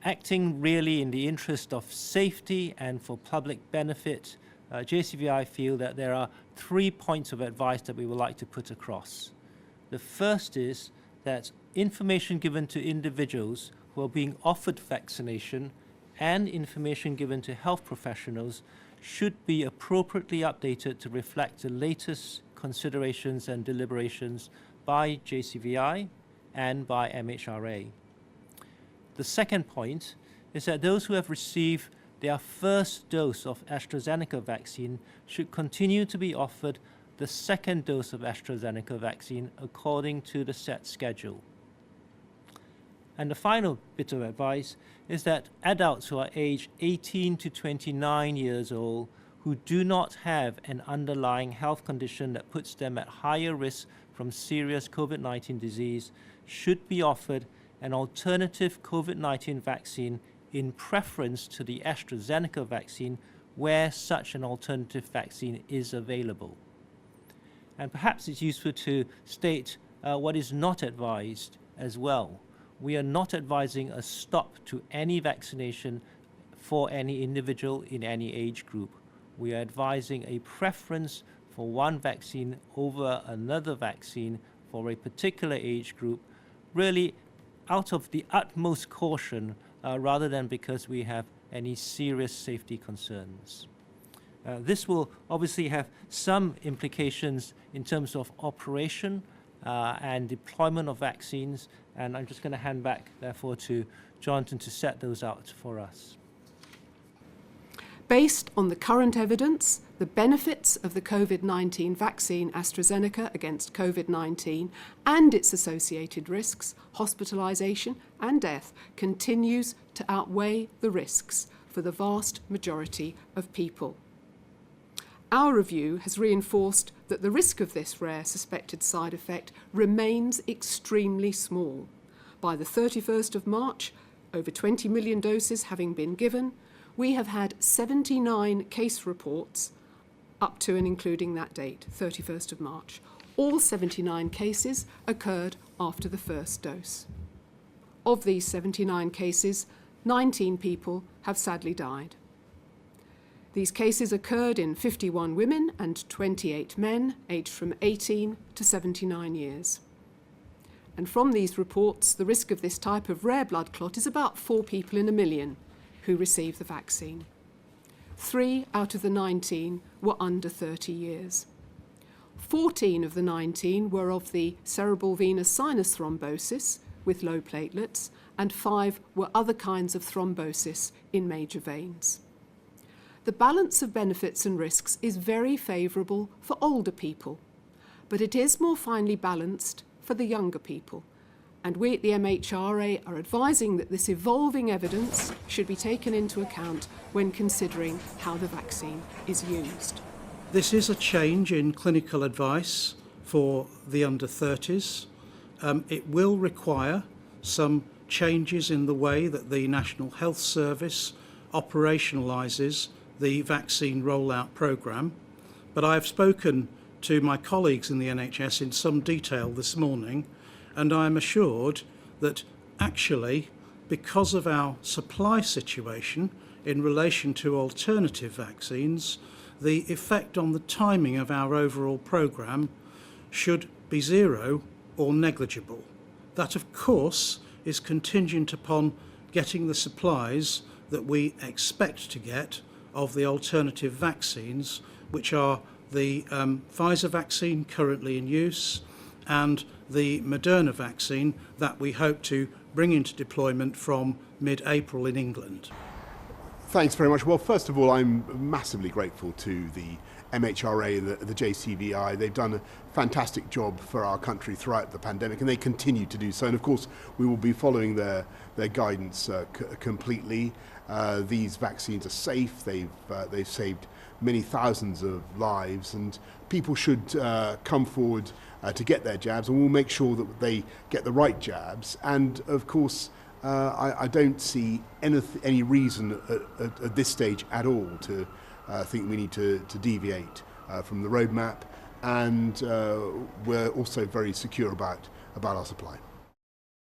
acting really in the interest of safety and for public benefit, JCVI feel that there are 3 points of advice that we would like to put across. The first is that information given to individuals who are being offered vaccination and information given to health professionals should be appropriately updated to reflect the latest considerations and deliberations by JCVI and by MHRA. The second point is that those who have received their first dose of AstraZeneca vaccine should continue to be offered the second dose of AstraZeneca vaccine according to the set schedule. And the final bit of advice is that adults who are aged 18 to 29 years old who do not have an underlying health condition that puts them at higher risk from serious COVID-19 disease should be offered an alternative COVID-19 vaccine in preference to the AstraZeneca vaccine where such an alternative vaccine is available. And perhaps it's useful to state what is not advised as well. We are not advising a stop to any vaccination for any individual in any age group. We are advising a preference for one vaccine over another vaccine for a particular age group, really out of the utmost caution rather than because we have any serious safety concerns. This will obviously have some implications in terms of operation and deployment of vaccines, and I'm just going to hand back, therefore, to Jonathan to set those out for us. Based on the current evidence, the benefits of the COVID-19 vaccine AstraZeneca against COVID-19 and its associated risks, hospitalisation and death, continues to outweigh the risks for the vast majority of people. Our review has reinforced that the risk of this rare suspected side effect remains extremely small. By the 31st of March, over 20 million doses having been given, we have had 79 case reports up to and including that date, 31st of March. All 79 cases occurred after the first dose. Of these 79 cases, 19 people have sadly died. These cases occurred in 51 women and 28 men, aged from 18 to 79 years. And from these reports, the risk of this type of rare blood clot is about 4 people in a million who receive the vaccine. 3 out of the 19 were under 30 years. 14 of the 19 were of the cerebral venous sinus thrombosis with low platelets, and 5 were other kinds of thrombosis in major veins. The balance of benefits and risks is very favourable for older people, but it is more finely balanced for the younger people. And we at the MHRA are advising that this evolving evidence should be taken into account when considering how the vaccine is used. This is a change in clinical advice for the under 30s. It will require some changes in the way that the National Health Service operationalises the vaccine rollout programme, but I have spoken to my colleagues in the NHS in some detail this morning, and I am assured that actually, because of our supply situation in relation to alternative vaccines, the effect on the timing of our overall programme should be zero or negligible. That, of course, is contingent upon getting the supplies that we expect to get of the alternative vaccines, which are the Pfizer vaccine currently in use and the Moderna vaccine that we hope to bring into deployment from mid-April in England. Thanks very much. Well, first of all, I'm massively grateful to the MHRA, the JCVI. They've done a fantastic job for our country throughout the pandemic, and they continue to do so. And of course, we will be following their guidance completely. These vaccines are safe. They've saved many thousands of lives, and people should come forward to get their jabs, and we'll make sure that they get the right jabs. And of course, I don't see any reason at this stage at all to think we need to deviate from the roadmap, and we're also very secure about our supply.